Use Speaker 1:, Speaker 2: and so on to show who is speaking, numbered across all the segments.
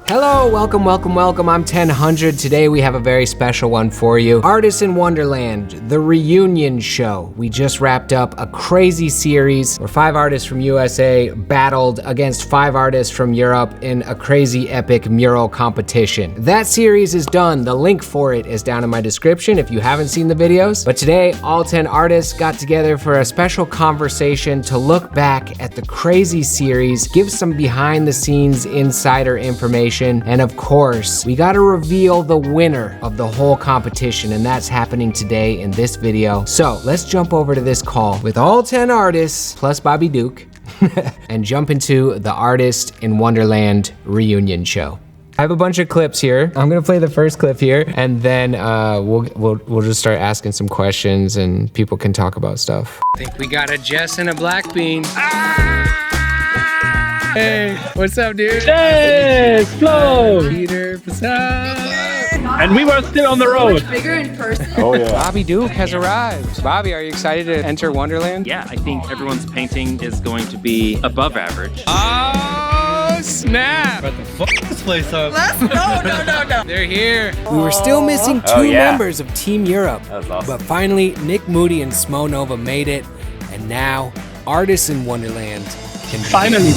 Speaker 1: Hello, welcome. I'm 1000. Today we have a very special one for you. Artists in Wonderland, the reunion show. We just wrapped up a crazy series where 5 artists from USA battled against 5 artists from Europe in a crazy epic mural competition. That series is done. The link for it is down in my description if you haven't seen the videos. But today, all 10 artists got together for a special conversation to look back at the crazy series, give some behind the scenes insider information, and of course, we gotta reveal the winner of the whole competition, and that's happening today in this video. So let's jump over to this call with all 10 artists, plus Bobby Duke, and jump into the Artist in Wonderland reunion show. I have a bunch of clips here. I'm gonna play the first clip here, and then we'll just start asking some questions, and people can talk about stuff. I think we got a Jess and a Black Bean. Hey, what's up, dude?
Speaker 2: Jess, Flo!
Speaker 1: Peter, what's up?
Speaker 2: And we were still on the road.
Speaker 3: Much bigger in person.
Speaker 4: Oh yeah.
Speaker 1: Bobby Duke has arrived. Bobby, are you excited to enter Wonderland?
Speaker 5: Yeah, I think everyone's painting is going to be above average.
Speaker 1: Oh, snap!
Speaker 2: But the fuck this place up.
Speaker 3: No.
Speaker 1: They're here. We were still missing 2 members of Team Europe.
Speaker 4: That was awesome.
Speaker 1: But finally, Nick Moody and Smo Nova made it. And now, Artists in Wonderland can
Speaker 2: Finally.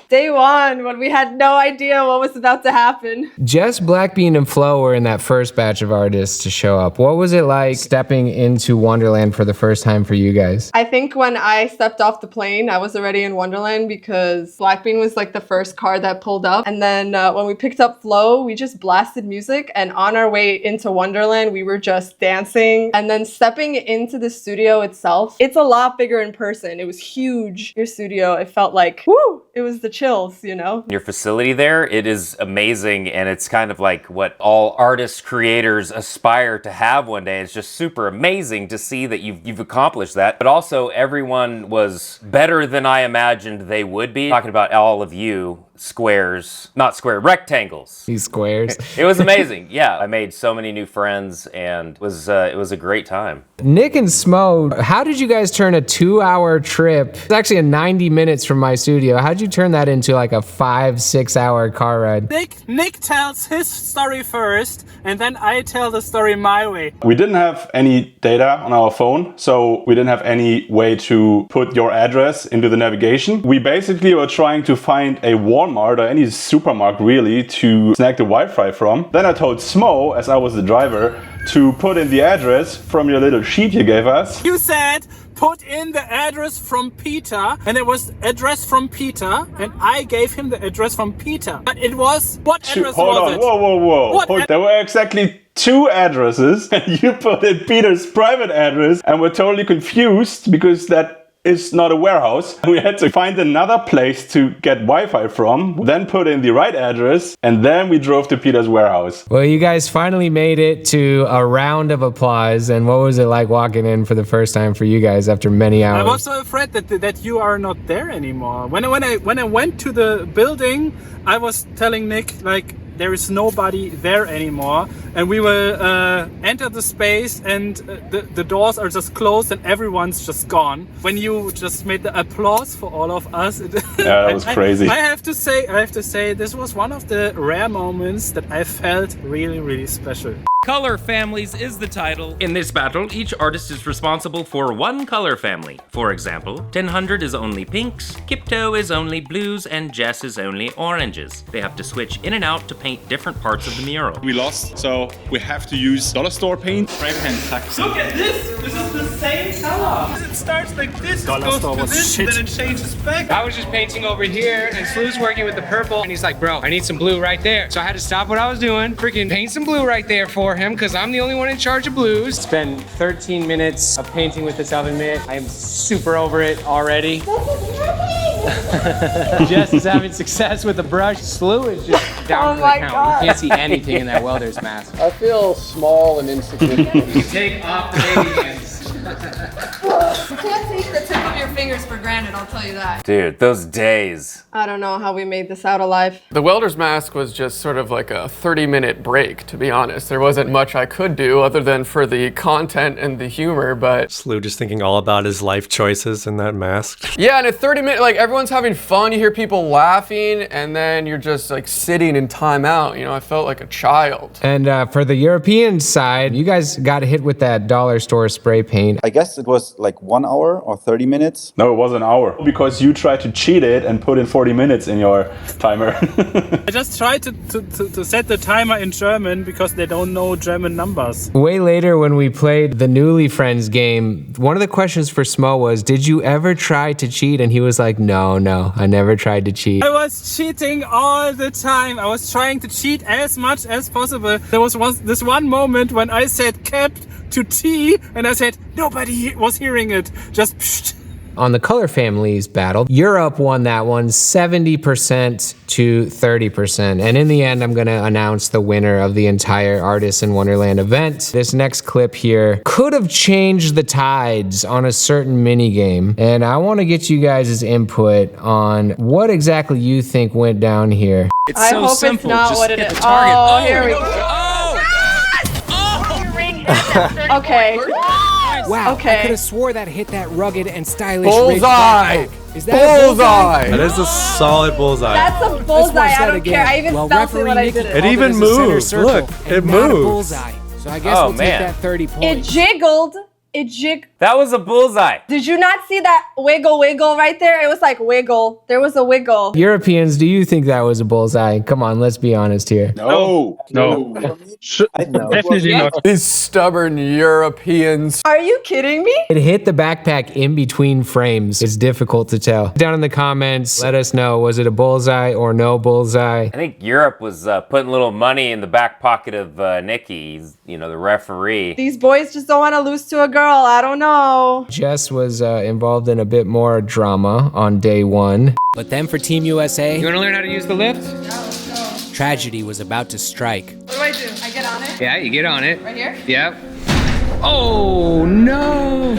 Speaker 3: Day one, when we had no idea what was about to happen.
Speaker 1: Jess, Blackbean, and Flo were in that first batch of artists to show up. What was it like stepping into Wonderland for the first time for you guys?
Speaker 3: I think when I stepped off the plane, I was already in Wonderland because Blackbean was like the first car that pulled up. And then when we picked up Flo, we just blasted music. And on our way into Wonderland, we were just dancing. And then stepping into the studio itself, it's a lot bigger in person. It was huge. Your studio, it felt like, woo, it was the chills, you know?
Speaker 4: Your facility there, it is amazing, and it's kind of like what all artists, creators aspire to have one day. It's just super amazing to see that you've accomplished that. But also, everyone was better than I imagined they would be. Talking about all of you, squares, not square, rectangles.
Speaker 1: These squares.
Speaker 4: It was amazing. Yeah, I made so many new friends, and it was a great time.
Speaker 1: Nick and Smo, how did you guys turn a 2-hour trip? It's actually a 90 minutes from my studio. How'd you turn that into like a 5-6 hour car ride?
Speaker 2: Nick tells his story first, and then I tell the story my way.
Speaker 6: We didn't have any data on our phone, so we didn't have any way to put your address into the navigation. We basically were trying to find a Walmart or any supermarket really to snag the Wi-Fi from. Then I told Smo, as I was the driver, to put in the address from your little sheet you gave us.
Speaker 2: You said, put in the address from Peter, and it was address from Peter, and I gave him the address from Peter. But it was, what address was it?
Speaker 6: Whoa. There were exactly 2 addresses, and you put in Peter's private address, and we're totally confused because that is not a warehouse. We had to find another place to get Wi-Fi from, then put in the right address, and then we drove to Peter's warehouse.
Speaker 1: Well, you guys finally made it to a round of applause, and what was it like walking in for the first time for you guys after many hours?
Speaker 2: I was so afraid that you are not there anymore. When I went to the building, I was telling Nick, like, there is nobody there anymore, and we will enter the space, and the doors are just closed and everyone's just gone. When you just made the applause for all of us,
Speaker 6: yeah, that was crazy.
Speaker 2: I have to say this was one of the rare moments that I felt really, really special.
Speaker 5: Color Families is the title. In this battle, each artist is responsible for 1 color family. For example, 1000 is only pinks, Kipto is only blues, and Jess is only oranges. They have to switch in and out to paint different parts of the mural.
Speaker 7: We lost, so we have to use dollar store paint. Spray paint tax.
Speaker 2: Look at this! This is the same color! It starts like this, it goes to this, and then it changes back.
Speaker 8: I was just painting over here, and Slew's working with the purple, and he's like, bro, I need some blue right there. So I had to stop what I was doing, freaking paint some blue right there for him, because I'm the only one in charge of blues. It's been 13 minutes of painting with this oven mitt. I am super over it already. Jess is having success with the brush. Slew is just down for the count. God. You can't see anything in that welder's mask.
Speaker 9: I feel small and insignificant.
Speaker 8: Take off the baby hands.
Speaker 3: You can't take the tip of your fingers for granted, I'll tell you that.
Speaker 4: Dude, those days.
Speaker 3: I don't know how we made this out alive.
Speaker 9: The welder's mask was just sort of like a 30-minute break, to be honest. There wasn't much I could do other than for the content and the humor, but...
Speaker 10: Slew just thinking all about his life choices in that mask.
Speaker 9: Yeah, and at 30 minutes, like, everyone's having fun, you hear people laughing, and then you're just, like, sitting in timeout. You know, I felt like a child.
Speaker 1: And for the European side, you guys got hit with that dollar store spray paint.
Speaker 11: I guess it was like 1 hour or 30 minutes.
Speaker 6: No, it was an hour. Because you tried to cheat it and put in 40 minutes in your timer.
Speaker 2: I just tried to set the timer in German because they don't know German numbers.
Speaker 1: Way later when we played the Newly Friends game, one of the questions for Smo was, did you ever try to cheat? And he was like, no, I never tried to cheat.
Speaker 2: I was cheating all the time. I was trying to cheat as much as possible. There was this one moment when I said kept to T and I said nobody was hearing it. Just psh.
Speaker 1: On the Color Families battle, Europe won that one 70% to 30%. And in the end, I'm gonna announce the winner of the entire Artists in Wonderland event. This next clip here could have changed the tides on a certain mini game. And I wanna get you guys' input on what exactly you think went down here.
Speaker 3: It's I so hope simple. It's not just what it is. Oh, here we go. Okay.
Speaker 1: Wow,
Speaker 3: okay.
Speaker 1: I could have swore that hit that rugged and stylish
Speaker 9: bullseye.
Speaker 1: Is that a bullseye?
Speaker 10: That is a solid bullseye.
Speaker 3: That's a bullseye. I don't care. I even felt it when I did it.
Speaker 10: It even moves. Look, it moves.
Speaker 1: Bullseye. So I guess we'll take that 30 points.
Speaker 3: It jiggled. It jig.
Speaker 4: That was a bullseye.
Speaker 3: Did you not see that wiggle right there? It was like wiggle. There was a wiggle.
Speaker 1: Europeans, do you think that was a bullseye? Come on, let's be honest here.
Speaker 6: No.
Speaker 2: Definitely not.
Speaker 9: These stubborn Europeans.
Speaker 3: Are you kidding me?
Speaker 1: It hit the backpack in between frames. It's difficult to tell. Down in the comments, let us know, was it a bullseye or no bullseye?
Speaker 4: I think Europe was putting a little money in the back pocket of Nikki, you know, the referee.
Speaker 3: These boys just don't want to lose to a girl. I don't know.
Speaker 1: Jess was involved in a bit more drama on day one. But then for Team USA,
Speaker 8: You want to learn how to use the lift?
Speaker 1: tragedy was about to strike.
Speaker 3: What do I do? I get on it?
Speaker 8: Yeah, you get on it.
Speaker 3: Right here?
Speaker 8: Yep. Oh, no.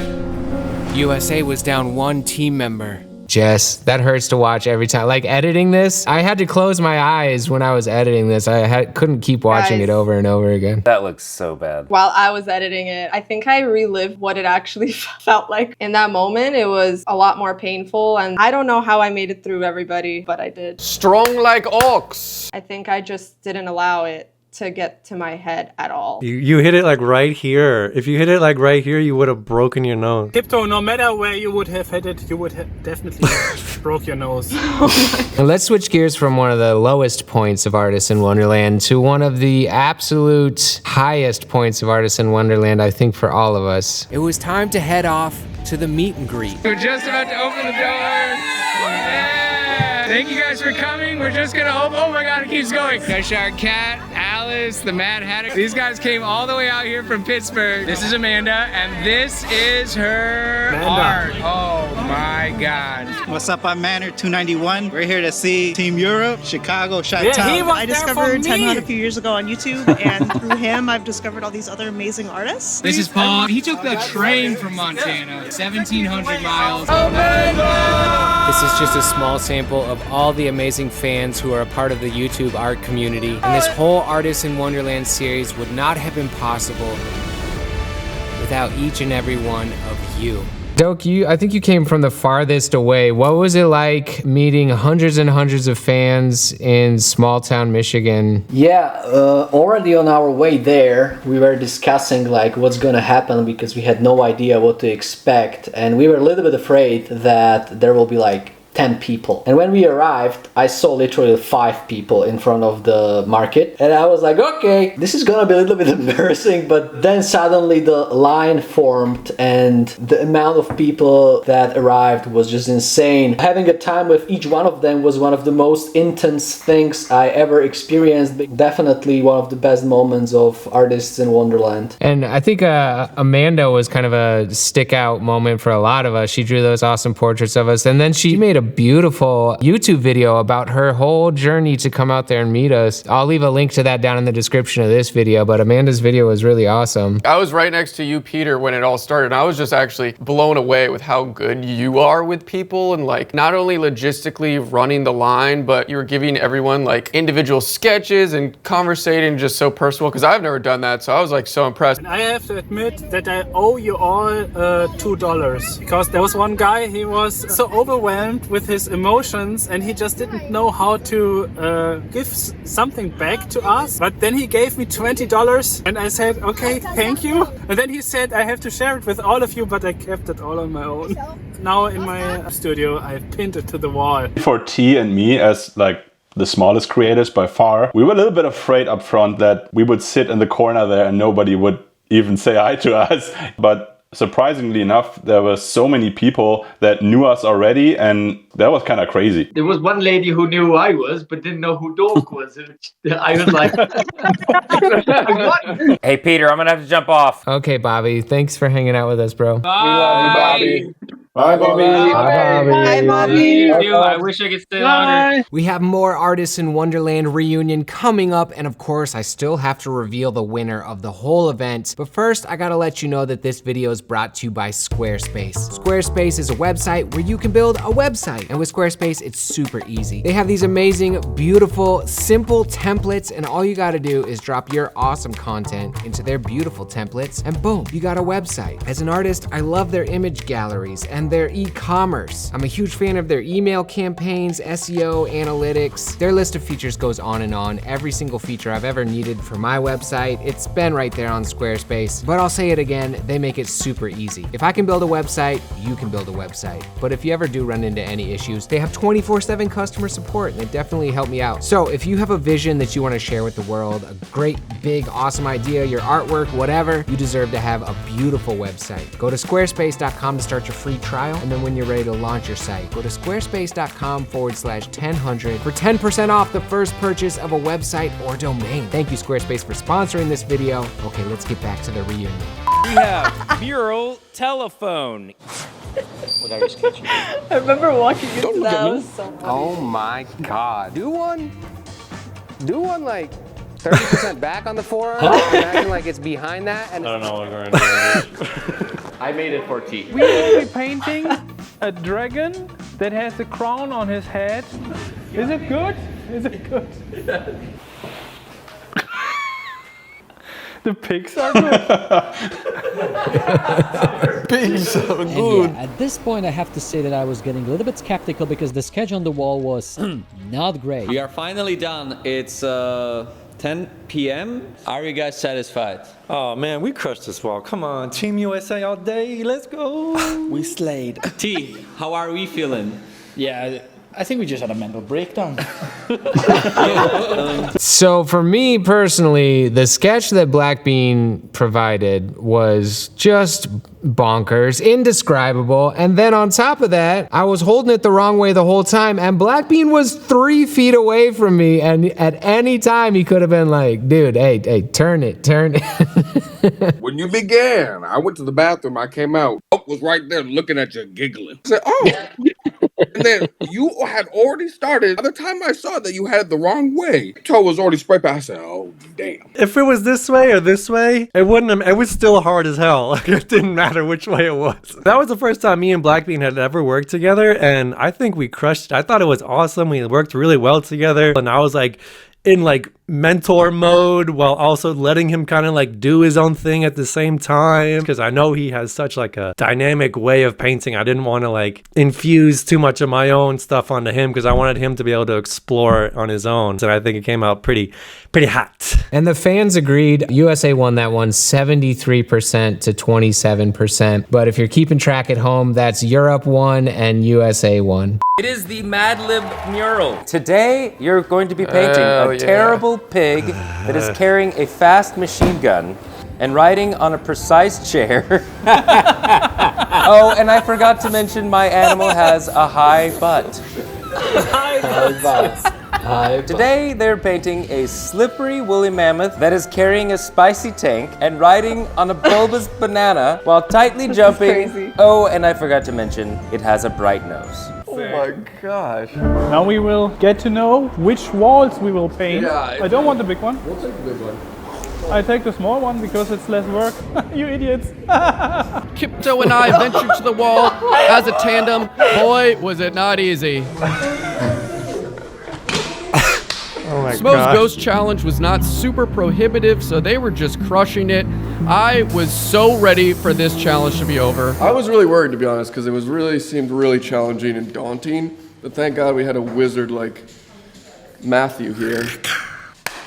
Speaker 1: USA was down one team member. Jess, that hurts to watch every time. Like editing this, I had to close my eyes when I was editing this. Couldn't keep watching it over and over again.
Speaker 4: That looks so bad.
Speaker 3: While I was editing it, I think I relived what it actually felt like. In that moment, it was a lot more painful, and I don't know how I made it through everybody, but I did.
Speaker 9: Strong like ox.
Speaker 3: I think I just didn't allow it to get to my head at all.
Speaker 10: You hit it like right here. If you hit it like right here, you would have broken your nose.
Speaker 2: Tiptoe, no matter where you would have hit it, you would have definitely broke your nose.
Speaker 1: Now let's switch gears from one of the lowest points of Artists in Wonderland to one of the absolute highest points of Artists in Wonderland, I think, for all of us. It was time to head off to the meet and greet.
Speaker 8: We're just about to open the door. Yeah. Thank you guys for coming. We're just gonna open. Oh my God, it keeps going. Cheshire Cat, Alice, the Mad Hatter. These guys came all the way out here from Pittsburgh. This is Amanda, and this is her art. Oh my God.
Speaker 12: What's up? I'm Manor291. We're here to see Team Europe, Chicago, Chi-Town.
Speaker 2: Yeah, he was
Speaker 13: I
Speaker 2: there
Speaker 13: discovered
Speaker 2: for
Speaker 13: 10
Speaker 2: me.
Speaker 13: Hunt a few years ago on YouTube, and through him, I've discovered all these other amazing artists.
Speaker 8: This is Paul. He took the train from Montana, 1,700 miles.
Speaker 1: This is just a small sample of all the amazing fans who are a part of the YouTube art community. And this whole Artists in Wonderland series would not have been possible without each and every one of you. Doke, I think you came from the farthest away. What was it like meeting hundreds and hundreds of fans in small town Michigan?
Speaker 14: Yeah, already on our way there, we were discussing like what's gonna happen because we had no idea what to expect, and we were a little bit afraid that there will be like 10 people. And when we arrived, I saw literally 5 people in front of the market, and I was like, okay, this is gonna be a little bit embarrassing. But then suddenly the line formed, and the amount of people that arrived was just insane. Having a time with each one of them was one of the most intense things I ever experienced. Definitely one of the best moments of Artists in Wonderland.
Speaker 1: And I think Amanda was kind of a stick out moment for a lot of us. She drew those awesome portraits of us, and then she made a a beautiful YouTube video about her whole journey to come out there and meet us. I'll leave a link to that down in the description of this video, but Amanda's video was really awesome.
Speaker 9: I was right next to you, Peter, when it all started. And I was just actually blown away with how good you are with people and like not only logistically running the line, but you were giving everyone like individual sketches and conversating just so personal, because I've never done that. So I was like so impressed.
Speaker 2: And I have to admit that I owe you all $2 because there was one guy, he was so overwhelmed with his emotions and he just didn't know how to give something back to us. But then he gave me $20 and I said, okay, thank you. And then he said, I have to share it with all of you, but I kept it all on my own. Now in my studio, I've pinned it to the wall.
Speaker 6: For T and me, as like the smallest creators by far, we were a little bit afraid up front that we would sit in the corner there and nobody would even say hi to us. But surprisingly enough, there were so many people that knew us already, and that was kind of crazy.
Speaker 15: There was one lady who knew who I was, but didn't know who Dork was. I was like, what?
Speaker 4: Hey, Peter, I'm gonna have to jump off.
Speaker 1: Okay, Bobby, thanks for hanging out with us, bro.
Speaker 15: Bye. We love you, Bobby.
Speaker 6: Bye, Bobby.
Speaker 1: Bye, Bobby.
Speaker 13: Bye, Bobby.
Speaker 15: I wish I could stay longer.
Speaker 1: We have more Artists in Wonderland Reunion coming up, and of course, I still have to reveal the winner of the whole event. But first, I gotta let you know that this video is brought to you by Squarespace. Squarespace is a website where you can build a website, and with Squarespace, it's super easy. They have these amazing, beautiful, simple templates, and all you gotta do is drop your awesome content into their beautiful templates, and boom, you got a website. As an artist, I love their image galleries and their e-commerce. I'm a huge fan of their email campaigns, SEO, analytics. Their list of features goes on and on. Every single feature I've ever needed for my website, it's been right there on Squarespace. But I'll say it again, they make it super easy. If I can build a website, you can build a website. But if you ever do run into any issues, they have 24/7 customer support, and they definitely help me out. So if you have a vision that you want to share with the world, a great, big, awesome idea, your artwork, whatever, you deserve to have a beautiful website. Go to squarespace.com to start your free trial, and then when you're ready to launch your site, go to squarespace.com/1000 for 10% off the first purchase of a website or domain. Thank you, Squarespace, for sponsoring this video. Okay, let's get back to the reunion.
Speaker 5: We have Mural Telephone.
Speaker 3: I remember walking into that. I was so funny.
Speaker 1: Oh my God. Do one like 30% back on the forearm. Imagine like it's behind that. And I don't know what we're gonna do.
Speaker 15: I made it for T.
Speaker 2: We will be painting a dragon that has a crown on his head. Is it good? Is it good? The pigs are good.
Speaker 9: Pigs are good.
Speaker 16: Yeah, at this point, I have to say that I was getting a little bit skeptical because the sketch on the wall was not great.
Speaker 17: We are finally done. It's 10 p.m. Are you guys satisfied?
Speaker 10: Oh man, we crushed this wall. Come on, Team USA all day. Let's go.
Speaker 17: We slayed. T, how are we feeling?
Speaker 18: Yeah, I think we just had a mental breakdown.
Speaker 1: So for me personally, the sketch that Black Bean provided was just bonkers, indescribable. And then on top of that, I was holding it the wrong way the whole time, and Black Bean was 3 feet away from me, and at any time he could have been like, dude, hey, turn it.
Speaker 19: When you began, I went to the bathroom, I came out, Oak was right there looking at you, giggling. I said, oh. And then you had already started. By the time I saw that you had it the wrong way, toe was already spray paint. I said, oh, damn.
Speaker 10: If it was this way or this way, it wouldn't have, it was still hard as hell. Like, it didn't matter which way it was. That was the first time me and Blackbean had ever worked together, and I think we crushed it. I thought it was awesome. We worked really well together, and I was like in like mentor mode while also letting him kind of like do his own thing at the same time, because I know he has such like a dynamic way of painting. I didn't want to like infuse too much of my own stuff onto him because I wanted him to be able to explore on his own. And I think it came out pretty hot.
Speaker 1: And the fans agreed. USA won that one 73% to 27%. But if you're keeping track at home, that's Europe won and USA won.
Speaker 5: It is the Mad Lib mural.
Speaker 4: Today, you're going to be painting a terrible pig that is carrying a fast machine gun and riding on a precise chair. Oh, and I forgot to mention my animal has a high butt. Today, they're painting a slippery woolly mammoth that is carrying a spicy tank and riding on a bulbous banana while tightly jumping. Oh, and I forgot to mention, it has a bright nose.
Speaker 9: my gosh.
Speaker 2: Now we will get to know which walls we will paint.
Speaker 9: Yeah,
Speaker 2: I don't want the big one.
Speaker 9: We'll take the big one.
Speaker 2: I take the small one because it's less work. You idiots.
Speaker 9: Kipto and I ventured to the wall as a tandem. Boy, was it not easy.
Speaker 10: Oh my
Speaker 9: Smo's
Speaker 10: God.
Speaker 9: Ghost Challenge was not super prohibitive, so they were just crushing it. I was so ready for this challenge to be over. I was really worried, to be honest, because it seemed really challenging and daunting. But thank God we had a wizard like Matthew here.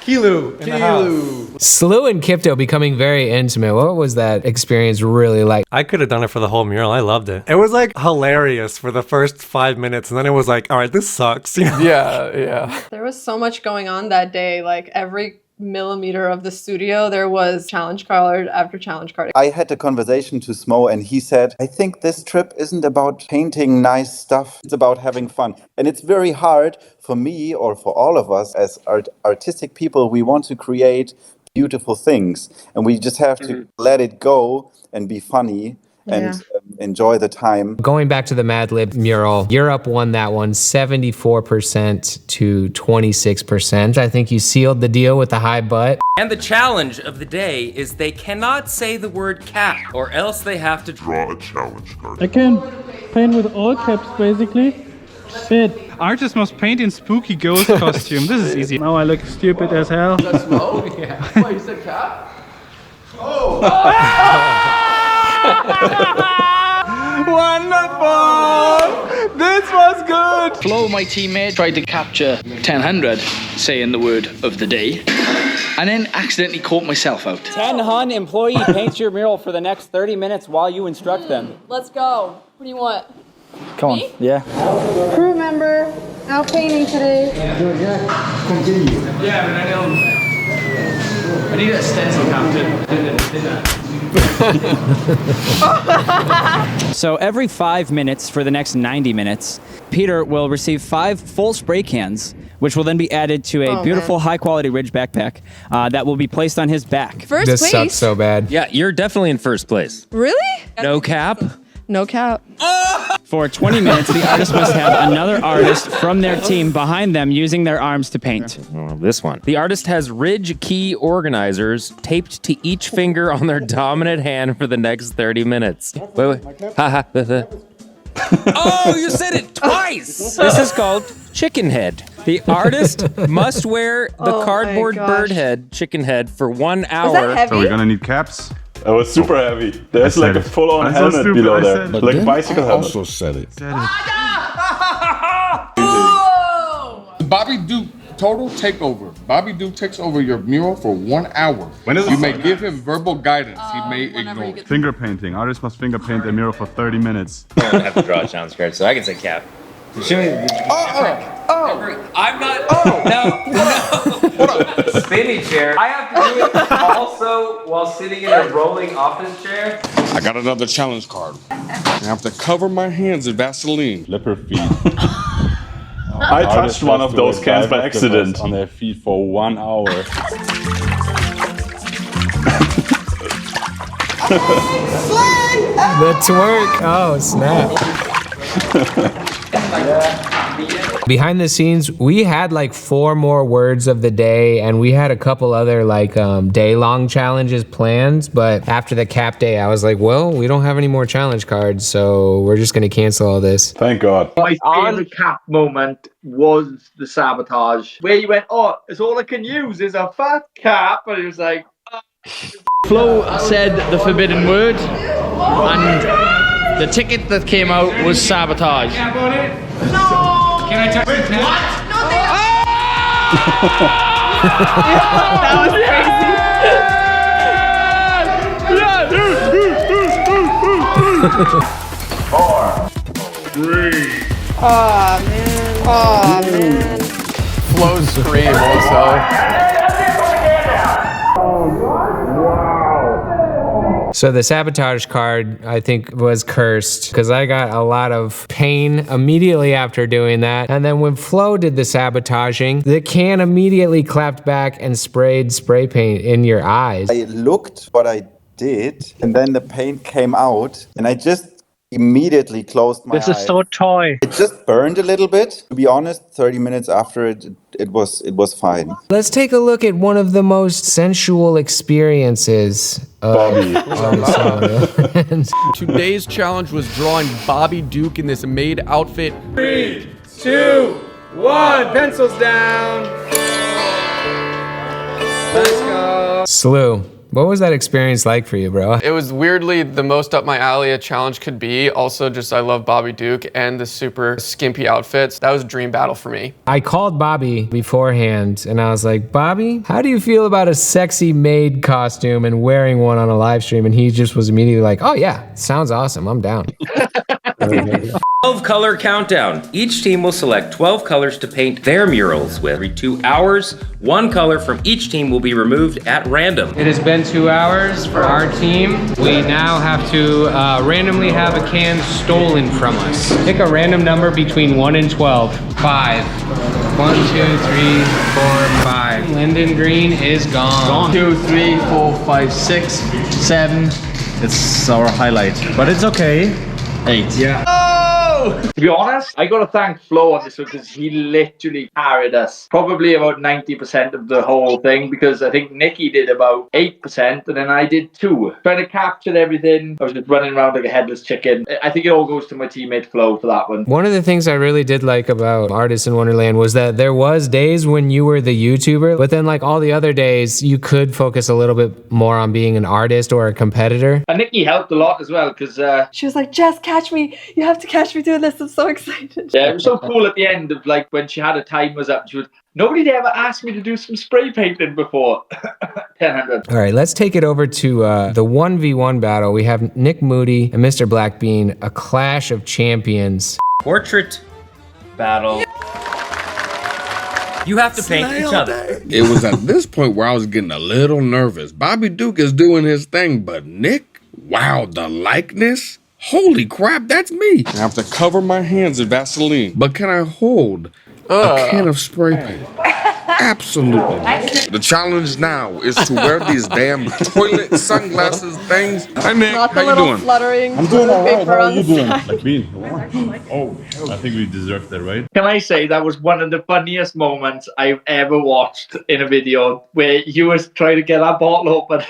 Speaker 18: Kilu in the house.
Speaker 1: Slew and Kipto becoming very intimate. What was that experience really like?
Speaker 10: I could have done it for the whole mural. I loved it. It was like hilarious for the first 5 minutes, and then it was like, all right, this sucks.
Speaker 9: Yeah.
Speaker 3: There was so much going on that day. Like every millimeter of the studio, there was challenge card after challenge card.
Speaker 11: I had a conversation to Smo and he said, I think this trip isn't about painting nice stuff. It's about having fun. And it's very hard for me or for all of us as artistic people. We want to create beautiful things and we just have to let it go and be funny and enjoy the time.
Speaker 1: Going back to the Mad Lib mural, Europe won that one 74% to 26%. I think you sealed the deal with the high butt.
Speaker 5: And the challenge of the day is they cannot say the word cap, or else they have to draw a challenge card.
Speaker 2: I can paint with all caps basically. Shit. Artist must paint in spooky ghost costume. This is easy. Now I look stupid as hell.
Speaker 9: Does that Smo? Yeah. What, you said cap?
Speaker 2: Wonderful! This was good!
Speaker 18: Flo, my teammate, tried to capture 1000 saying the word of the day and then accidentally caught myself out.
Speaker 20: 10 Hun employee paints your mural for the next 30 minutes while you instruct them.
Speaker 21: Let's go. What do you want?
Speaker 18: Come on. Yeah.
Speaker 21: Crew member, out painting today.
Speaker 18: Continue. Yeah, but I don't. I need a stencil, Captain.
Speaker 20: So every 5 minutes for the next 90 minutes, Peter will receive 5 full spray cans, which will then be added to a beautiful high-quality Ridge backpack that will be placed on his back.
Speaker 21: First
Speaker 1: This
Speaker 21: place?
Speaker 1: sucks so bad.
Speaker 5: Yeah, you're definitely in first place.
Speaker 21: Really?
Speaker 5: No cap?
Speaker 3: No cap.
Speaker 20: For 20 minutes, the artist must have another artist from their team behind them using their arms to paint.
Speaker 5: Oh, this one. The artist has Ridge key organizers taped to each finger on their dominant hand for the next 30 minutes. Wait. Oh, you said it twice! This is called chicken head. The artist must wear the cardboard bird head, chicken head, for 1 hour.
Speaker 6: So we're gonna need caps. That was super heavy. There's like a full-on helmet below there, like a bicycle helmet.
Speaker 22: Also said it.
Speaker 19: Bobby Duke total takeover. Bobby Duke takes over your mural for 1 hour.
Speaker 6: When is it
Speaker 19: you may
Speaker 6: start?
Speaker 19: give him verbal guidance. He may ignore it.
Speaker 6: Finger painting. Artists must finger paint a mural for 30 minutes.
Speaker 4: I don't have to draw a challenge card, so I can say cap. I'm not. No. Spinny chair. I have to do it also while sitting in a rolling office chair.
Speaker 19: I got another challenge card. I have to cover my hands in Vaseline.
Speaker 6: Leopard feet. I touched one of those cans by accident.
Speaker 22: On their feet for 1 hour.
Speaker 1: The twerk. Oh, snap. Behind the scenes, we had like 4 more words of the day, and we had a couple other like day-long challenges planned. But after the cap day, I was like, well, we don't have any more challenge cards, so we're just gonna cancel all this.
Speaker 6: Thank God.
Speaker 15: My favourite cap moment was the Sabotage, where you went, oh, it's all I can use is a fat cap, and it was like,
Speaker 18: Flo said the forbidden word, and the ticket that came out was Sabotage.
Speaker 15: Can I touch it? What?
Speaker 21: No, that was crazy.
Speaker 19: 4, 3.
Speaker 3: Oh man. Oh man.
Speaker 9: Flo's scream also.
Speaker 1: So the Sabotage card, I think, was cursed because I got a lot of pain immediately after doing that. And then when Flo did the sabotaging, the can immediately clapped back and sprayed spray paint in your eyes.
Speaker 11: I looked what I did, and then the paint came out, and I just immediately closed my eyes.
Speaker 2: This is so toy.
Speaker 11: It just burned a little bit. To be honest, 30 minutes after it was fine.
Speaker 1: Let's take a look at one of the most sensual experiences
Speaker 6: Bobby.
Speaker 9: Today's challenge was drawing Bobby Duke in this maid outfit.
Speaker 8: 3, 2, 1. Pencils down. Let's go.
Speaker 1: Slew. What was that experience like for you, bro?
Speaker 9: It was weirdly the most up my alley a challenge could be. Also, just I love Bobby Duke and the super skimpy outfits. That was a dream battle for me.
Speaker 1: I called Bobby beforehand and I was like, Bobby, how do you feel about a sexy maid costume and wearing one on a live stream? And he just was immediately like, oh yeah, sounds awesome, I'm down.
Speaker 5: 12-color countdown. Each team will select 12 colors to paint their murals with. Every 2 hours, 1 color from each team will be removed at random.
Speaker 8: It has been 2 hours for our team. We now have to randomly have a can stolen from us. Pick a random number between 1 and 12. 5. 1, 2, 3, 4, 5. Linden Green is gone.
Speaker 18: 2, 3, 4, 5, 6, 7. It's our highlight, but it's okay. 8.
Speaker 15: Yeah. To be honest, I gotta thank Flo on this one because he literally carried us probably about 90% of the whole thing, because I think Nikki did about 8% and then I did 2. Trying to capture everything. I was just running around like a headless chicken. I think it all goes to my teammate Flo for that one.
Speaker 1: One of the things I really did like about Artists in Wonderland was that there was days when you were the YouTuber, but then like all the other days you could focus a little bit more on being an artist or a competitor.
Speaker 15: And Nikki helped a lot as well because
Speaker 3: she was like, Jess, catch me. You have to catch me doing this. I'm so excited.
Speaker 15: Yeah, it was so cool at the end of like when she had her timers up. She was, nobody ever asked me to do some spray painting before. 1000.
Speaker 1: All right, let's take it over to the 1v1 battle. We have Nick Moody and Mr. Blackbean, a clash of champions.
Speaker 5: Portrait battle. You have to paint each other.
Speaker 19: It was at this point where I was getting a little nervous. Bobby Duke is doing his thing, but Nick, wow, the likeness? Holy crap, that's me. I have to cover my hands in Vaseline. But can I hold a can of spray paint? Absolutely. The challenge now is to wear these damn toilet sunglasses things. Hi Nick,
Speaker 3: Not the
Speaker 19: how you
Speaker 3: little
Speaker 19: doing?
Speaker 3: fluttering.
Speaker 22: I'm doing all right.
Speaker 3: paper
Speaker 22: How are
Speaker 3: on
Speaker 22: you
Speaker 3: the
Speaker 22: doing?
Speaker 3: side.
Speaker 22: Like me? Oh, I think we deserve that, right?
Speaker 15: Can I say that was one of the funniest moments I've ever watched in a video, where you was trying to get that bottle open.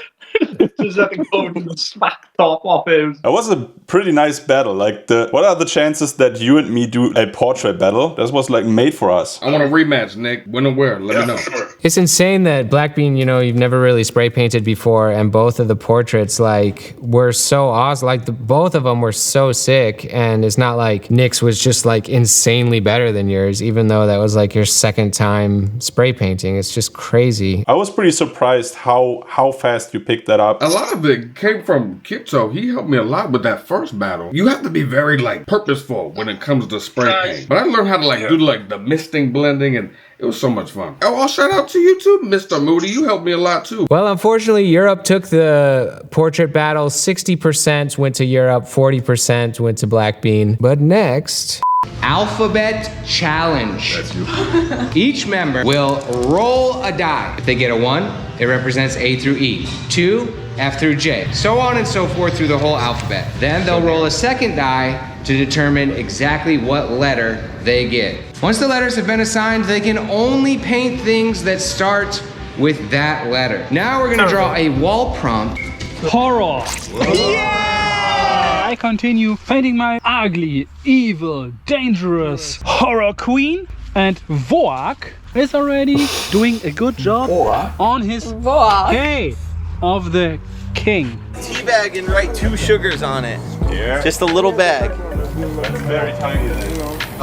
Speaker 15: Just let it go and smack top off him.
Speaker 6: It was a pretty nice battle. Like, what are the chances that you and me do a portrait battle? This was like made for us.
Speaker 19: I want a rematch, Nick. When and where? Let me know.
Speaker 1: It's insane that Blackbean, you know, you've never really spray painted before, and both of the portraits like were so awesome. Like both of them were so sick, and it's not like Nick's was just like insanely better than yours, even though that was like your second time spray painting. It's just crazy.
Speaker 6: I was pretty surprised how fast you picked that up.
Speaker 19: A lot of it came from Kipto. He helped me a lot with that first battle. You have to be very like purposeful when it comes to spray paint. But I learned how to like do like the misting blending, and it was so much fun. Oh, I'll shout out to you too, Mr. Moody. You helped me a lot too.
Speaker 1: Well, unfortunately, Europe took the portrait battle. 60% went to Europe, 40% went to Blackbean. But next...
Speaker 8: Alphabet challenge. That's you. Each member will roll a die. If they get a 1, it represents A through E. 2, F through J. So on and so forth through the whole alphabet. Then they'll roll a second die to determine exactly what letter they get. Once the letters have been assigned, they can only paint things that start with that letter. Now we're gonna draw a wall prompt.
Speaker 2: Horror. I continue painting my ugly, evil, dangerous horror queen, and Voak is already doing a good job on his K of the king.
Speaker 7: Tea bag and write 2 sugars on it. Yeah. Just a little bag.
Speaker 22: That's very tiny.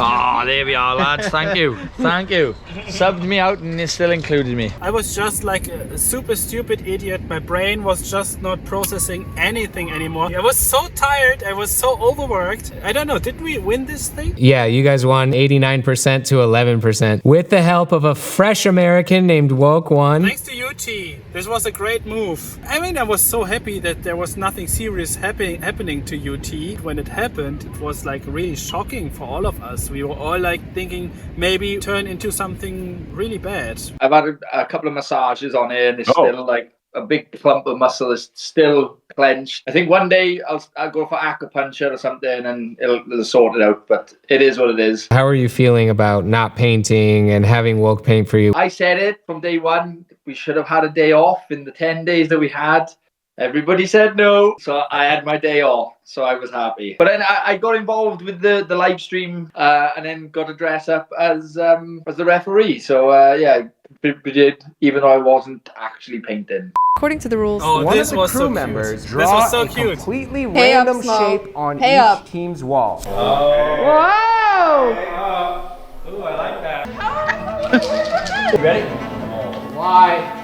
Speaker 18: Ah, there we are, lads. Thank you. Thank you. Subbed me out and it still included me.
Speaker 2: I was just like a super stupid idiot. My brain was just not processing anything anymore. I was so tired. I was so overworked. I don't know. Did we win this thing?
Speaker 1: Yeah, you guys won 89% to 11% with the help of a fresh American named Woke One.
Speaker 2: Thanks to you, T. This was a great move. I mean, I was so happy that there was nothing serious happening to UT. When it happened, it was like really shocking for all of us. We were all like thinking maybe turn into something really bad.
Speaker 15: I've had a couple of massages on it, and it's still like a big clump of muscle is still clenched. I think one day I'll go for acupuncture or something and it'll sort it out, but it is what it is.
Speaker 1: How are you feeling about not painting and having Woke paint for you?
Speaker 15: I said it from day one. We should have had a day off in the 10 days that we had. Everybody said no, so I had my day off, so I was happy. But then I got involved with the live stream and then got to dress up as the referee. So yeah, we did, even though I wasn't actually painting.
Speaker 12: According to the rules,
Speaker 1: one of the crew members draw a completely random shape on each team's wall.
Speaker 21: Wow!
Speaker 5: Ooh, I like that.
Speaker 15: You ready?
Speaker 5: Why?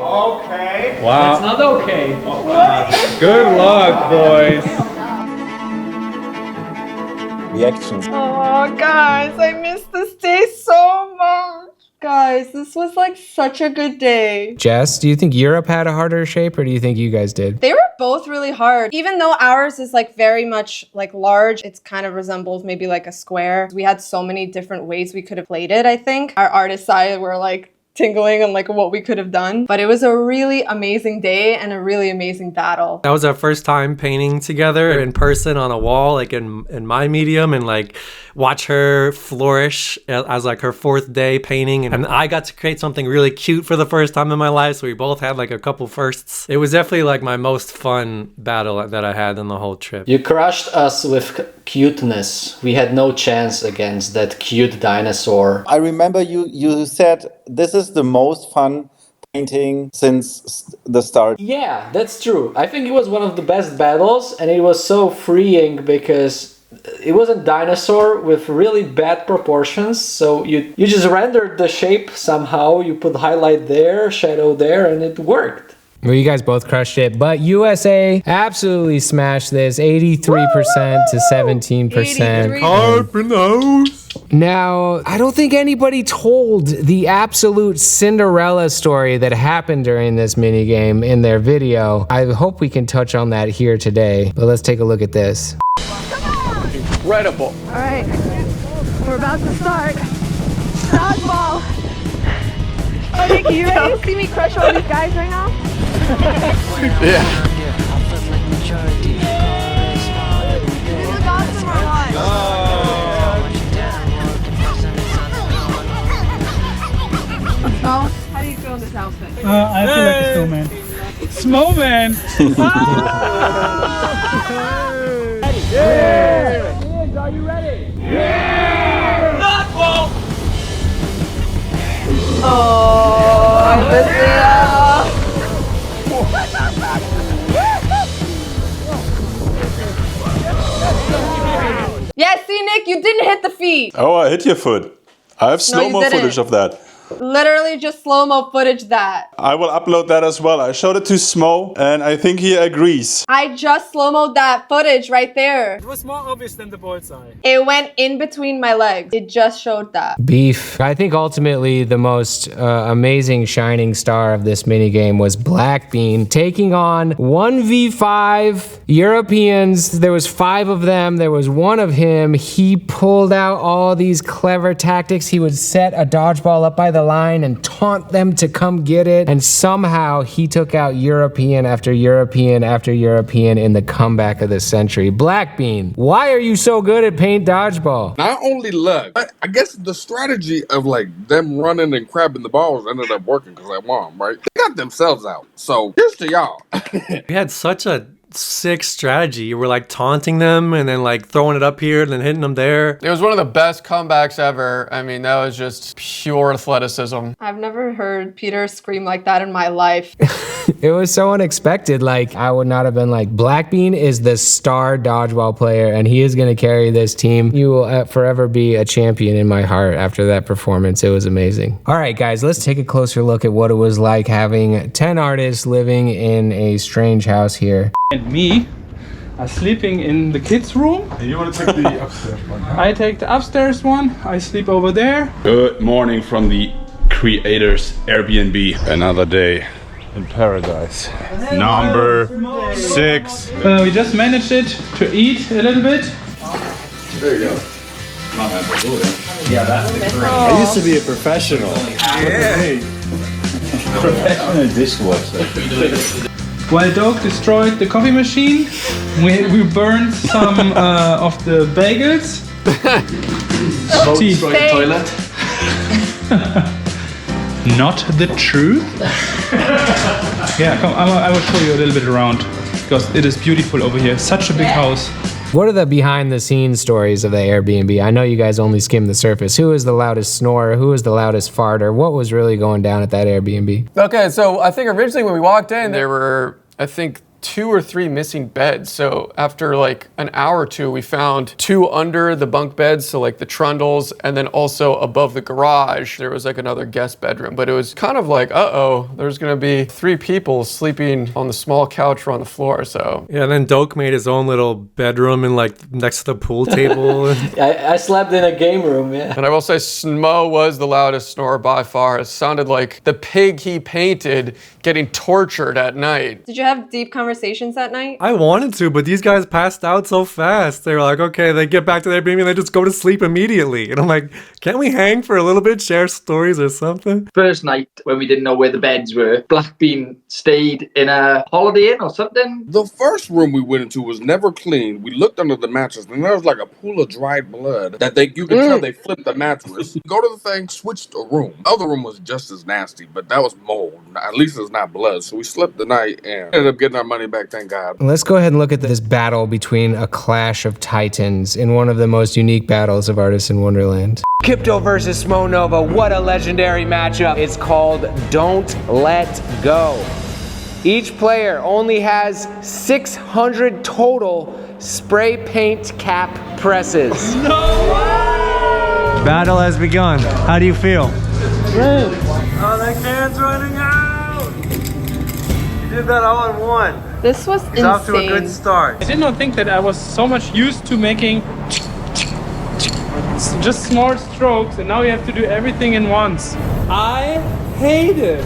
Speaker 22: Okay.
Speaker 5: Wow. That's not okay.
Speaker 22: Good luck, boys.
Speaker 11: Reactions.
Speaker 3: Oh, guys, I missed this day so much. Guys, this was like such a good day.
Speaker 1: Jess, do you think Europe had a harder shape or do you think you guys did?
Speaker 3: They were both really hard. Even though ours is like very much like large, it's kind of resembles maybe like a square. We had so many different ways we could have played it, I think. Our artist side were like tingling on like what we could have done. But it was a really amazing day and a really amazing battle.
Speaker 10: That was our first time painting together in person on a wall, like in my medium, and like watch her flourish as like her 4th day painting. And I got to create something really cute for the first time in my life. So we both had like a couple firsts. It was definitely like my most fun battle that I had in the whole trip.
Speaker 14: You crushed us with cuteness. We had no chance against that cute dinosaur.
Speaker 11: I remember you said this is the most fun painting since the start.
Speaker 14: Yeah, that's true. I think it was one of the best battles, and it was so freeing because it was a dinosaur with really bad proportions. So you just rendered the shape somehow. You put highlight there, shadow there, and it worked.
Speaker 1: Well, you guys both crushed it, but USA absolutely smashed this, 83% to 17%.
Speaker 10: Carp in the house.
Speaker 1: Now, I don't think anybody told the absolute Cinderella story that happened during this minigame in their video. I hope we can touch on that here today, but let's take a look at this.
Speaker 9: Incredible.
Speaker 21: All right, we're about to start. Dodgeball. Oh, Nick, you ready to see me crush all these guys right now?
Speaker 9: Yeah.
Speaker 21: Oh, how do you feel in this outfit?
Speaker 2: I feel like a snowman. Snowman!
Speaker 21: Yeah! Are you ready? Yeah!
Speaker 2: Dodgeball!
Speaker 3: Oh, I missed it. Yeah, see, Nick, you didn't hit the feet.
Speaker 6: Oh, I hit your foot. I have slow-mo
Speaker 3: didn't.
Speaker 6: footage of that.
Speaker 3: Literally just slow-mo footage that.
Speaker 6: I will upload that as well. I showed it to Smo, and I think he agrees.
Speaker 3: I just slow-moed that footage right there.
Speaker 2: It was more obvious than the bullseye.
Speaker 3: It went in between my legs. It just showed that.
Speaker 1: Beef. I think ultimately the most amazing shining star of this minigame was Blackbean taking on 1v5 Europeans. There was 5 of them. There was 1 of him. He pulled out all these clever tactics. He would set a dodgeball up by the line and taunt them to come get it. And somehow he took out European after European after European in the comeback of the century. Blackbean, why are you so good at paint dodgeball?
Speaker 19: Not only luck, but I guess the strategy of like them running and grabbing the balls ended up working because I won, right? They got themselves out. So here's to y'all.
Speaker 10: We had such a sick strategy. You were like taunting them and then like throwing it up here and then hitting them there.
Speaker 9: It was one of the best comebacks ever. I mean, that was just pure athleticism.
Speaker 3: I've never heard Peter scream like that in my life.
Speaker 1: It was so unexpected. Like, I would not have been like, Blackbean is the star dodgeball player and he is going to carry this team. You will forever be a champion in my heart after that performance. It was amazing. All right, guys, let's take a closer look at what it was like having 10 artists living in a strange house here.
Speaker 2: And me are sleeping in the kids' room.
Speaker 22: And you want to take the upstairs one? Huh?
Speaker 2: I take the upstairs one. I sleep over there.
Speaker 6: Good morning from the creators Airbnb. Another day in paradise. Number 6.
Speaker 2: We just managed it to eat a little bit.
Speaker 19: There you go.
Speaker 12: Yeah, that's the cream. I used to be a professional.
Speaker 2: Yeah.
Speaker 12: Professional dishwasher.
Speaker 2: While dog destroyed the coffee machine, we burned some of the bagels.
Speaker 12: Smoke destroyed the toilet.
Speaker 2: Not the truth. Yeah, come, I will show you a little bit around because it is beautiful over here. Such a big house.
Speaker 1: What are the behind the scenes stories of the Airbnb? I know you guys only skimmed the surface. Who is the loudest snorer? Who is the loudest farter? What was really going down at that Airbnb?
Speaker 9: Okay, so I think originally when we walked in, there were, I think, 2 or 3 missing beds. So after like an hour or two, we found 2 under the bunk beds, so like the trundles, and then also above the garage, there was like another guest bedroom. But it was kind of like, uh-oh, there's gonna be 3 people sleeping on the small couch or on the floor, so.
Speaker 10: Yeah, and then Doak made his own little bedroom and like next to the pool table.
Speaker 14: I slept in a game room, yeah.
Speaker 9: And I will say Smo was the loudest snorer by far. It sounded like the pig he painted getting tortured at night.
Speaker 3: Did you have deep conversations that night?
Speaker 10: I wanted to, but these guys passed out so fast. They were like, okay, they get back to their Airbnb and they just go to sleep immediately. And I'm like, can't we hang for a little bit, share stories or something?
Speaker 15: First night when we didn't know where the beds were, Blackbean stayed in a Holiday Inn or something.
Speaker 19: The first room we went into was never clean. We looked under the mattress and there was like a pool of dried blood that you could tell they flipped the mattress. Go to the thing, switched a room. The other room was just as nasty, but that was mold. At least it's not blood. So we slept the night and ended up getting our money back, thank God.
Speaker 1: Let's go ahead and look at this battle between a clash of titans in one of the most unique battles of Artists in Wonderland.
Speaker 13: Kipto versus Smo Nova, what a legendary matchup. It's called Don't Let Go. Each player only has 600 total spray paint cap presses.
Speaker 23: Battle has begun. How do you feel?
Speaker 12: Oh, that can's running out! You did that all in one.
Speaker 3: This was
Speaker 12: He's off to a good start.
Speaker 2: I did not think that I was so much used to making just small strokes, and now you have to do everything in once.
Speaker 12: I hate it.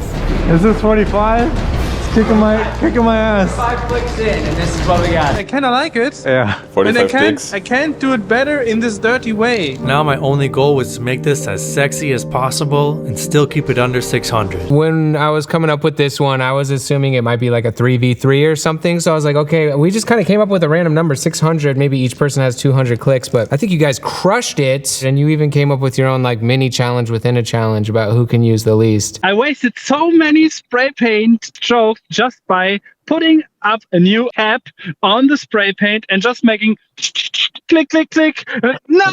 Speaker 23: Is this 45? It's kicking my ass.
Speaker 13: 5 clicks in, and this is what we got.
Speaker 2: I kind of like it.
Speaker 23: Yeah.
Speaker 6: 45 clicks.
Speaker 2: I can't do it better in this dirty way.
Speaker 10: Now my only goal was to make this as sexy as possible and still keep it under 600.
Speaker 1: When I was coming up with this one, I was assuming it might be like a 3v3 or something. So I was like, okay, we just kind of came up with a random number, 600. Maybe each person has 200 clicks, but I think you guys crushed it. And you even came up with your own like mini challenge within a challenge about who can use the least.
Speaker 2: I wasted so many spray paint strokes just by putting up a new cap on the spray paint and just making click, click, click. No,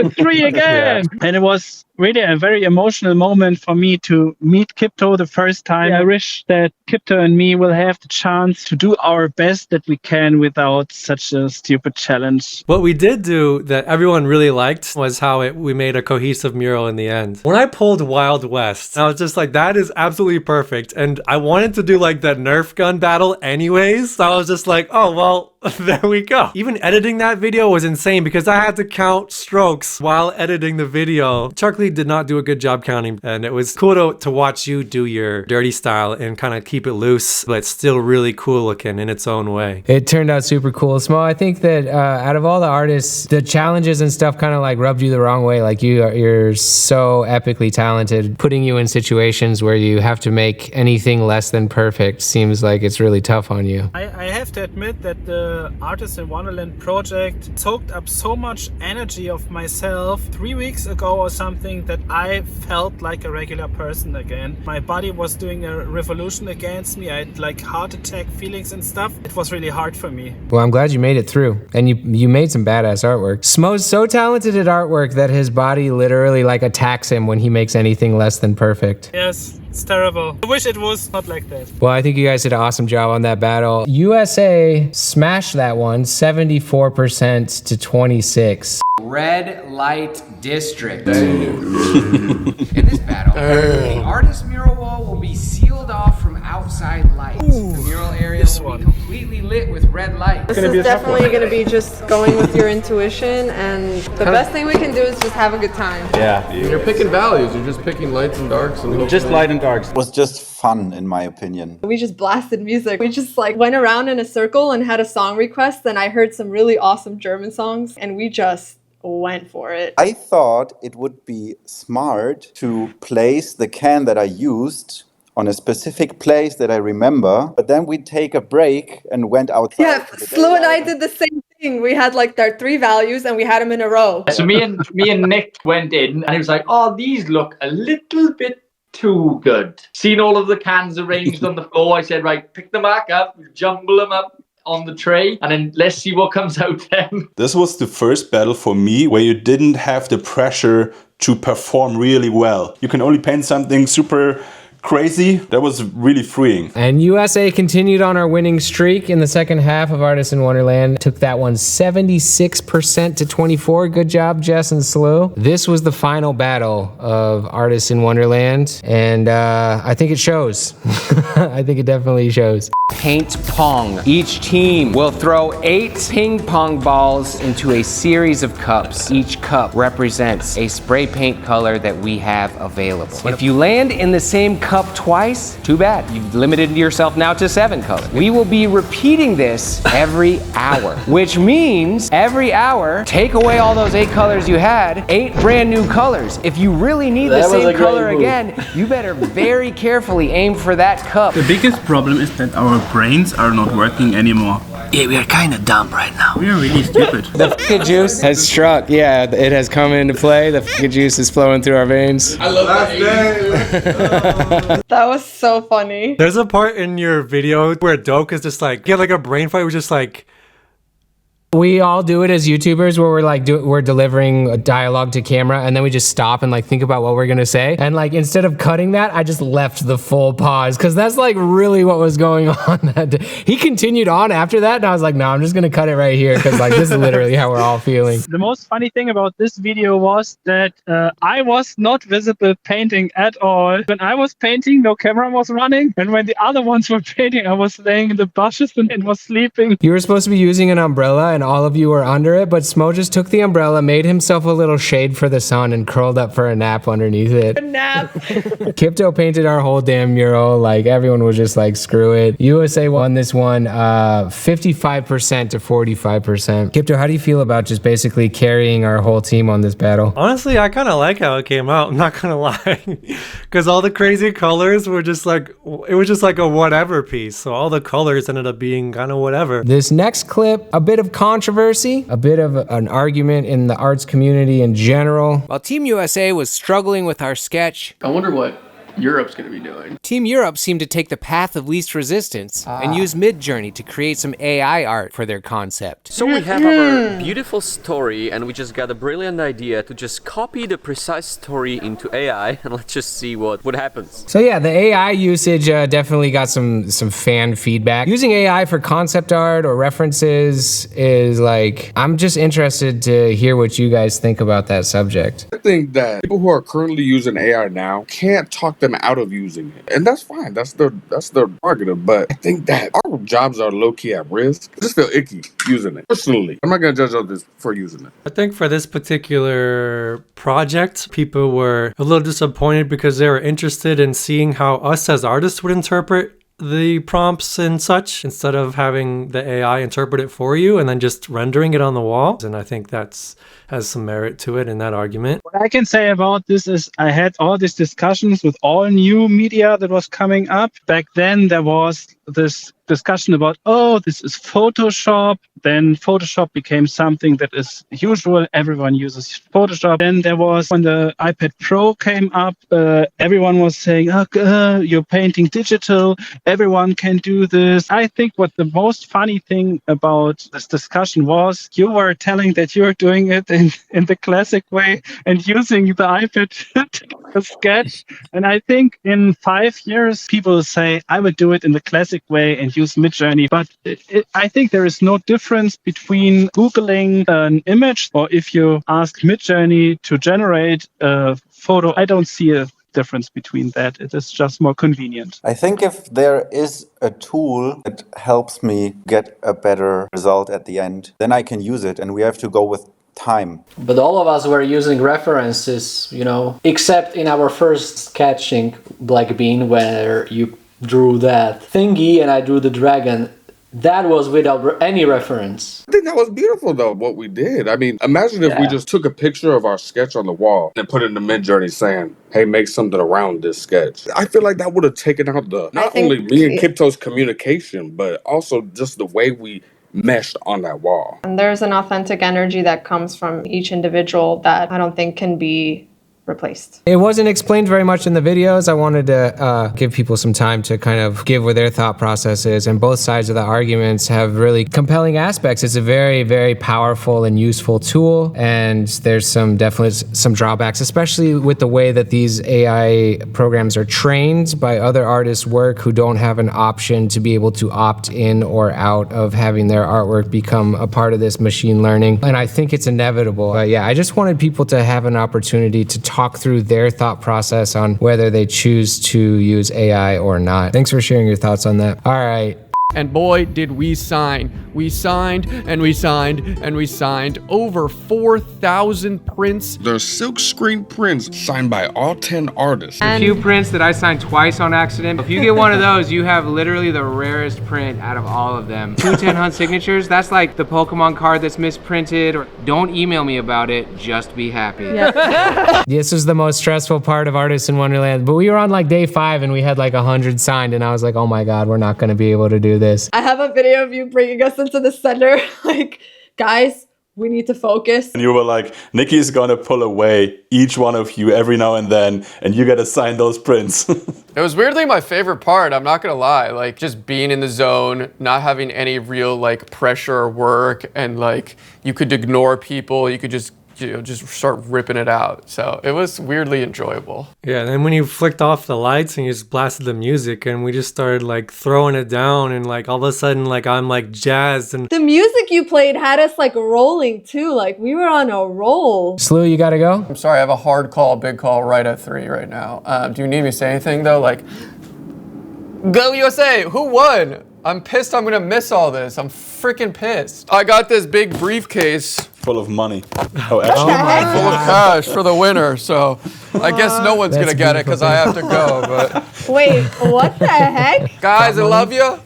Speaker 2: 3 again. Yeah. And it was really a very emotional moment for me to meet Kipto the first time. I wish that Kipto and me will have the chance to do our best that we can without such a stupid challenge.
Speaker 10: What we did do that everyone really liked was how we made a cohesive mural in the end. When I pulled Wild West, I was just like, that is absolutely perfect. And I wanted to do like that Nerf gun battle anyways. So I was just like, oh, well, there we go. Even editing that video was insane because I had to count strokes while editing the video. Charlie did not do a good job counting, and it was cool to watch you do your dirty style and kind of keep it loose, but still really cool looking in its own way.
Speaker 1: It turned out super cool. Smo, I think that out of all the artists, the challenges and stuff kind of like rubbed you the wrong way. Like you're so epically talented. Putting you in situations where you have to make anything less than perfect seems like it's really tough on you.
Speaker 2: I have to admit that the Artists in Wonderland project soaked up so much energy of myself 3 weeks ago or something that I felt like a regular person again. My body was doing a revolution against me. I had like heart attack feelings and stuff. It was really hard for me.
Speaker 1: Well, I'm glad you made it through, and you made some badass artwork. Smo's so talented at artwork that his body literally like attacks him when he makes anything less than perfect.
Speaker 2: Yes, it's terrible. I wish it was not like that.
Speaker 1: Well, I think you guys did an awesome job on that battle. USA smashed that one 74% to 26.
Speaker 13: Red Light District. In this battle, the artist mural wall will be sealed off from outside light. The mural area will be completely lit with red light.
Speaker 3: This is definitely going to be just going with your intuition, and the best thing we can do is just have a good time.
Speaker 9: Yeah. You're picking values. You're just picking lights and darks. And
Speaker 12: just light and darks.
Speaker 11: It was just fun, in my opinion.
Speaker 3: We just blasted music. We just like went around in a circle and had a song request, and I heard some really awesome German songs, and we just went for it.
Speaker 11: I thought it would be smart to place the can that I used on a specific place that I remember, but then we'd take a break and went outside.
Speaker 3: Yeah, Slu and I did the same thing. We had like our 3 values and we had them in a row.
Speaker 15: So me and Nick went in and he was like, oh, these look a little bit too good. Seen all of the cans arranged on the floor. I said, right, pick them back up, jumble them up on the tray, and then let's see what comes out then.
Speaker 6: This was the first battle for me where you didn't have the pressure to perform really well. You can only paint something super crazy. That was really freeing.
Speaker 1: And USA continued on our winning streak in the second half of Artists in Wonderland. Took that one 76% to 24. Good job, Jess and Slu. This was the final battle of Artists in Wonderland, and I think it shows. I think it definitely shows.
Speaker 13: Paint pong. Each team will throw 8 ping pong balls into a series of cups. Each cup represents a spray paint color that we have available. If you land in the same cup twice, too bad. You've limited yourself now to 7 colors. We will be repeating this every hour, which means every hour, take away all those 8 colors you had, 8 brand new colors. If you really need the same color again, you better very carefully aim for that cup.
Speaker 16: The biggest problem is that our brains are not working anymore. Yeah, we are kind of dumb right now. We are really stupid.
Speaker 13: The f***ing juice has struck. Yeah, it has come into play. The f***ing juice is flowing through our veins.
Speaker 19: I love that.
Speaker 3: That was so funny.
Speaker 10: There's a part in your video where Doke is just like, get like a brain fight, was just like,
Speaker 1: We all do it as YouTubers where we're like, we're delivering a dialogue to camera and then we just stop and like think about what we're gonna say. And like, instead of cutting that, I just left the full pause because that's like really what was going on that day. He continued on after that and I was like, no, I'm just gonna cut it right here because like, this is literally how we're all feeling.
Speaker 2: The most funny thing about this video was that I was not visible painting at all. When I was painting, no camera was running. And when the other ones were painting, I was laying in the bushes and was sleeping.
Speaker 1: You were supposed to be using an umbrella and all of you were under it, but Smo just took the umbrella, made himself a little shade for the sun and curled up for a nap underneath it.
Speaker 3: A nap.
Speaker 1: Kipto painted our whole damn mural. Like everyone was just like, screw it. USA won this one 55% to 45%. Kipto, how do you feel about just basically carrying our whole team on this battle?
Speaker 10: Honestly, I kind of like how it came out. I'm not gonna lie, because all the crazy colors were just like, it was just like a whatever piece. So all the colors ended up being kind of whatever.
Speaker 1: This next clip, a bit of controversy, a bit of an argument in the arts community in general. While Team USA was struggling with our sketch,
Speaker 9: I wonder what Europe's gonna be doing.
Speaker 1: Team Europe seemed to take the path of least resistance and use Midjourney to create some AI art for their concept.
Speaker 17: So we have our beautiful story and we just got a brilliant idea to just copy the precise story into AI and let's just see what happens.
Speaker 1: So yeah, the AI usage definitely got some fan feedback. Using AI for concept art or references is like, I'm just interested to hear what you guys think about that subject.
Speaker 19: I think that people who are currently using AI now can't talk them out of using it, and that's fine. That's their prerogative. But I think that our jobs are low key at risk. I just feel icky using it personally. I'm not gonna judge others for using it.
Speaker 10: I think for this particular project, people were a little disappointed because they were interested in seeing how us as artists would interpret the prompts and such, instead of having the AI interpret it for you and then just rendering it on the wall. And I think that's has some merit to it in that argument.
Speaker 2: What I can say about this is I had all these discussions with all new media that was coming up. Back then there was this discussion about, oh, this is Photoshop. Then Photoshop became something that is usual. Everyone uses Photoshop. Then there was, when the iPad Pro came up, everyone was saying, oh, you're painting digital. Everyone can do this. I think what the most funny thing about this discussion was you were telling that you're doing it in the classic way and using the iPad to sketch. And I think in 5 years, people will say, I would do it in the classic way and use Midjourney. But I think there is no difference between Googling an image or if you ask Midjourney to generate a photo. I don't see a difference between that. It is just more convenient.
Speaker 11: I think if there is a tool that helps me get a better result at the end, then I can use it, and we have to go with time.
Speaker 14: But all of us were using references, you know, except in our first sketching Black Bean where you drew that thingy and I drew the dragon. That was without any reference.
Speaker 19: I think that was beautiful, though, what we did. I mean, imagine if we just took a picture of our sketch on the wall and put it in the Midjourney saying, hey, make something around this sketch. I feel like that would have taken out not only me and Kipto's communication, but also just the way we meshed on that wall.
Speaker 3: And there's an authentic energy that comes from each individual that I don't think can be replaced.
Speaker 1: It wasn't explained very much in the videos. I wanted to give people some time to kind of give what their thought process is, and both sides of the arguments have really compelling aspects. It's a very, very powerful and useful tool, and there's definitely some drawbacks, especially with the way that these AI programs are trained by other artists' work who don't have an option to be able to opt in or out of having their artwork become a part of this machine learning. And I think it's inevitable. But yeah, I just wanted people to have an opportunity to talk through their thought process on whether they choose to use AI or not. Thanks for sharing your thoughts on that. All right.
Speaker 9: And boy, did we sign. We signed and we signed and we signed over 4,000 prints.
Speaker 19: They're silkscreen prints signed by all 10 artists.
Speaker 1: A few prints that I signed twice on accident. If you get one of those, you have literally the rarest print out of all of them. 2 10 Hunt signatures, that's like the Pokemon card that's misprinted. Or don't email me about it, just be happy. Yeah. This was the most stressful part of Artists in Wonderland, but we were on like day 5 and we had like 100 signed, and I was like, oh my God, we're not gonna be able to do this.
Speaker 3: I have a video of you bringing us into the center, like, guys, we need to focus.
Speaker 6: And you were like, Nikki's gonna pull away each one of you every now and then, and you gotta sign those prints.
Speaker 9: It was weirdly my favorite part, I'm not gonna lie. Like, just being in the zone, not having any real, like, pressure or work, and, like, you could ignore people, you could just start ripping it out. So it was weirdly enjoyable.
Speaker 10: Yeah, and then when you flicked off the lights and you just blasted the music and we just started like throwing it down, and like all of a sudden like I'm like jazzed, and
Speaker 3: the music you played had us like rolling too. Like we were on a roll.
Speaker 1: Slew, you gotta go?
Speaker 9: I'm sorry, I have a hard call, big call right at 3 right now. Do you need me to say anything though? Like, go USA, who won? I'm pissed I'm gonna miss all this. I'm freaking pissed. I got this big briefcase.
Speaker 6: Full of money. Oh, actually,
Speaker 9: full of cash for the winner. So I guess no one's gonna get it because I have to go. But
Speaker 3: wait, what the heck?
Speaker 9: Guys, I love you.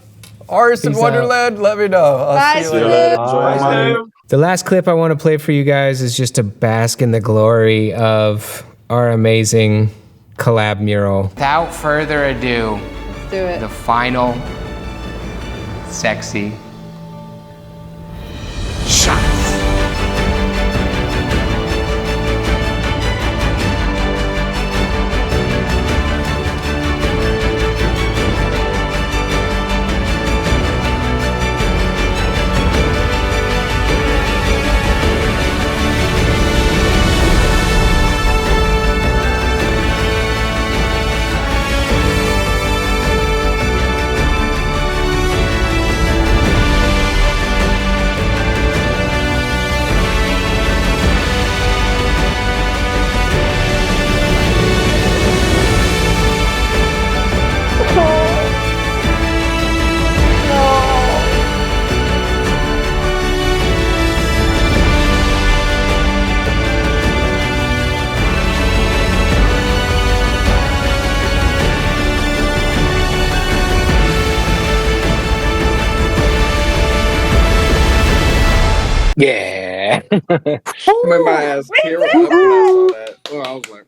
Speaker 9: Artists in Wonderland, let me know. I'll see you later.
Speaker 1: The last clip I want to play for you guys is just to bask in the glory of our amazing collab mural. Without further ado,
Speaker 3: let's do it.
Speaker 1: The final sexy shot.
Speaker 15: Yeah.
Speaker 19: Made my ass tear up when I saw that. Oh, I was like,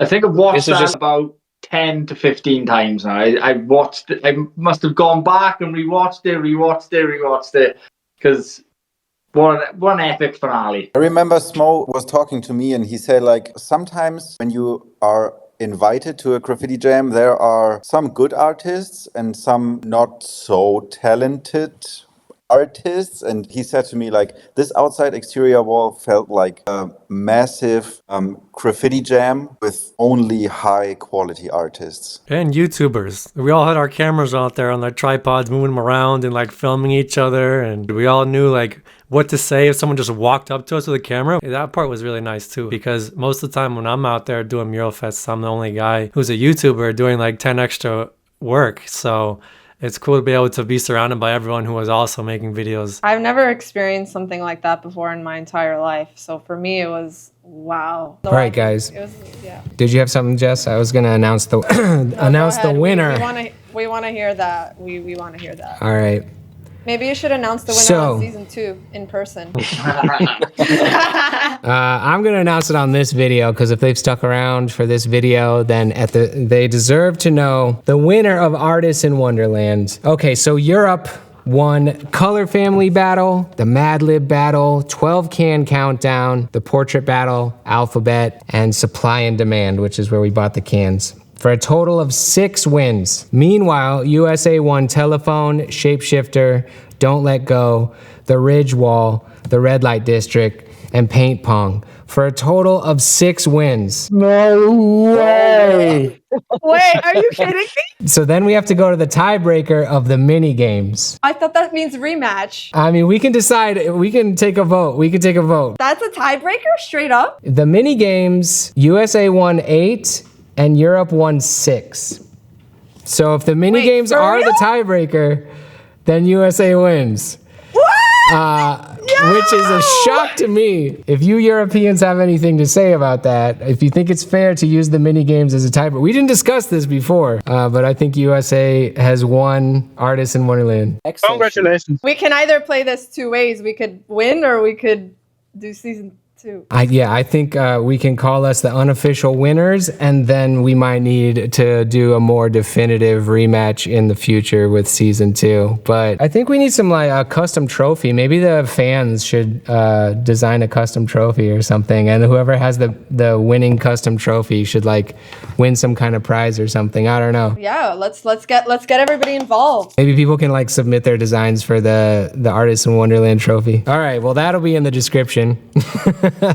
Speaker 15: I think I've watched that about 10 to 15 times now. I watched it. I must have gone back and rewatched it. Because what an epic finale.
Speaker 11: I remember Smo was talking to me and he said, like, sometimes when you are invited to a graffiti jam, there are some good artists and some not so talented artists. And he said to me, like, this outside exterior wall felt like a massive graffiti jam with only high quality artists.
Speaker 10: And YouTubers. We all had our cameras out there on their tripods, moving them around and like filming each other. And we all knew like what to say if someone just walked up to us with a camera. That part was really nice too, because most of the time when I'm out there doing mural fests, I'm the only guy who's a YouTuber doing like 10 extra work. So it's cool to be able to be surrounded by everyone who was also making videos.
Speaker 3: I've never experienced something like that before in my entire life. So for me, it was wow.
Speaker 1: All right, guys.
Speaker 3: It was, yeah.
Speaker 1: Did you have something, Jess? I was going to announce the announce the winner.
Speaker 3: We want to hear that. We want to hear that.
Speaker 1: All right.
Speaker 3: Maybe you should announce the winner
Speaker 1: So-
Speaker 3: on season 2 in person.
Speaker 1: I'm gonna announce it on this video because if they've stuck around for this video, then they deserve to know the winner of Artists in Wonderland. Okay, so Europe won Color Family Battle, the Mad Lib Battle, 12 Can Countdown, the Portrait Battle, Alphabet, and Supply and Demand, which is where we bought the cans, for a total of 6 wins. Meanwhile, USA won Telephone, Shapeshifter, Don't Let Go, The Ridge Wall, the Red Light District, and Paint Pong, for a total of 6 wins.
Speaker 23: No way!
Speaker 3: Wait, are you kidding me?
Speaker 1: So then we have to go to the tiebreaker of the mini games.
Speaker 3: I thought that means rematch.
Speaker 1: I mean, we can decide, we can take a vote.
Speaker 3: That's a tiebreaker, straight up?
Speaker 1: The mini games, USA won 8 and Europe won 6. So if the mini games are the tiebreaker, then USA wins. Which is a shock to me. If you Europeans have anything to say about that, if you think it's fair to use the mini games as a tiebreaker. We didn't discuss this before, but I think USA has won Artists in Wonderland.
Speaker 2: Congratulations.
Speaker 3: We can either play this 2 ways. We could win or we could do season 2.
Speaker 1: I think we can call us the unofficial winners, and then we might need to do a more definitive rematch in the future with season 2. But I think we need some like a custom trophy. Maybe the fans should design a custom trophy or something, and whoever has the winning custom trophy should like win some kind of prize or something. I don't know.
Speaker 3: Yeah, let's get everybody involved.
Speaker 1: Maybe people can like submit their designs for the Artists in Wonderland trophy. All right, well that'll be in the description.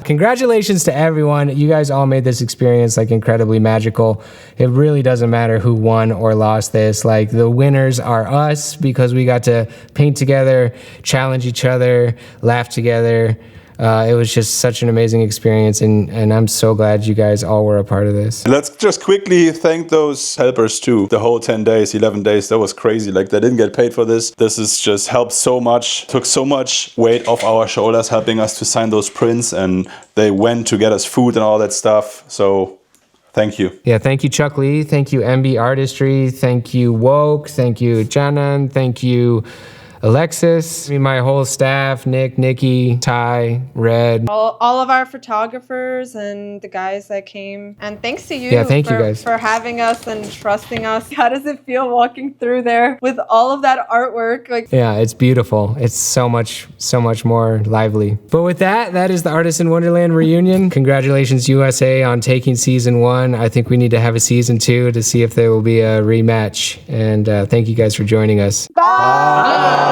Speaker 1: Congratulations to everyone. You guys all made this experience like incredibly magical. It really doesn't matter who won or lost this. Like the winners are us because we got to paint together, challenge each other, laugh together. It was just such an amazing experience, and I'm so glad you guys all were a part of this.
Speaker 6: Let's just quickly thank those helpers too. The whole 10 days, 11 days, that was crazy. Like they didn't get paid for this. This is just helped so much, took so much weight off our shoulders, helping us to sign those prints, and they went to get us food and all that stuff. So thank you.
Speaker 1: Yeah, thank you, Chuck Lee. Thank you, MB Artistry. Thank you, Woke. Thank you, Janan. Thank you, Alexis, my whole staff, Nick, Nikki, Ty, Red.
Speaker 3: All of our photographers and the guys that came. And thanks to you,
Speaker 1: Yeah, thank you guys.
Speaker 3: for having us and trusting us. How does it feel walking through there with all of that artwork? Like,
Speaker 1: Yeah, it's beautiful. It's so much more lively. But with that is the Artists in Wonderland reunion. Congratulations, USA, on taking season 1. I think we need to have a season 2 to see if there will be a rematch. And thank you guys for joining us.
Speaker 3: bye!